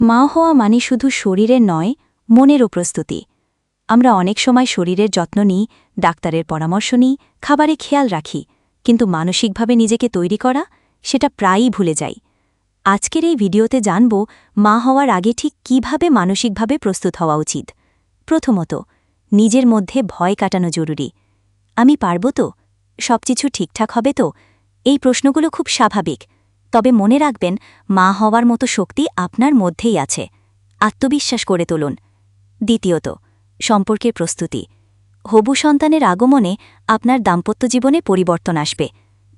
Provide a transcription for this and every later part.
মা হওয়া মানে শুধু শরীরের নয়, মনেরও প্রস্তুতি। আমরা অনেক সময় শরীরের যত্ন নিই, ডাক্তারের পরামর্শ নিই, খাবারে খেয়াল রাখি, কিন্তু মানসিকভাবে নিজেকে তৈরি করা সেটা প্রায়ই ভুলে যাই। আজকের এই ভিডিওতে জানব মা হওয়ার আগে ঠিক কিভাবে মানসিকভাবে প্রস্তুত হওয়া উচিত। প্রথমত, নিজের মধ্যে ভয় কাটানো জরুরি। আমি পারব তো? সবকিছু ঠিকঠাক হবে তো? এই প্রশ্নগুলো খুব স্বাভাবিক, তবে মনে রাখবেন মা হওয়ার মতো শক্তি আপনার মধ্যেই আছে। আত্মবিশ্বাস করে তুলুন। দ্বিতীয়ত, সম্পর্কের প্রস্তুতি। হবু সন্তানের আগমনে আপনার দাম্পত্য জীবনে পরিবর্তন আসবে,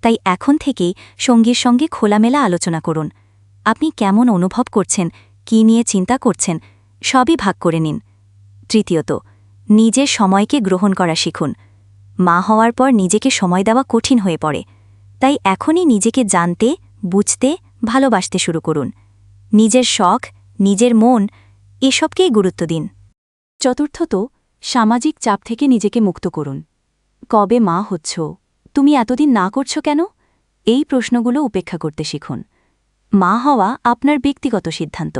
তাই এখন থেকেই সঙ্গীর সঙ্গে খোলামেলা আলোচনা করুন। আপনি কেমন অনুভব করছেন, কী নিয়ে চিন্তা করছেন, সবই ভাগ করে নিন। তৃতীয়ত, নিজের সময়কে গ্রহণ করা শিখুন। মা হওয়ার পর নিজেকে সময় দেওয়া কঠিন হয়ে পড়ে, তাই এখনই নিজেকে জানতে, বুঝতে, ভালোবাসতে শুরু করুন। নিজের শখ, নিজের মন এসবকেই গুরুত্ব দিন। চতুর্থত, সামাজিক চাপ থেকে নিজেকে মুক্ত করুন। কবে মা হচ্ছ? তুমি এতদিন না করছো কেন? এই প্রশ্নগুলো উপেক্ষা করতে শিখুন। মা হওয়া আপনার ব্যক্তিগত সিদ্ধান্ত,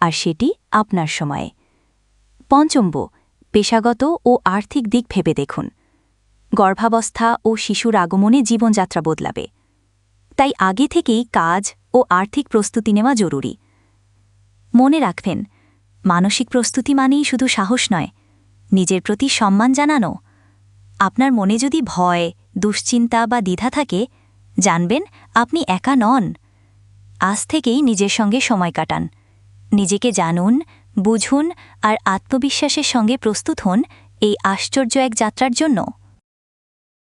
আর সেটি আপনার সময়ে। পঞ্চম, পেশাগত ও আর্থিক দিক ভেবে দেখুন। গর্ভাবস্থা ও শিশুর আগমনে জীবনযাত্রা বদলাবে, তাই আগে থেকেই কাজ ও আর্থিক প্রস্তুতি নেওয়া জরুরি। মনে রাখবেন, মানসিক প্রস্তুতি মানেই শুধু সাহস নয়, নিজের প্রতি সম্মান জানানো। আপনার মনে যদি ভয়, দুশ্চিন্তা বা দ্বিধা থাকে, জানবেন আপনি একা নন। আজ থেকেই নিজের সঙ্গে সময় কাটান, নিজেকে জানুন, বুঝুন আর আত্মবিশ্বাসের সঙ্গে প্রস্তুত হন এই আশ্চর্য এক যাত্রার জন্য।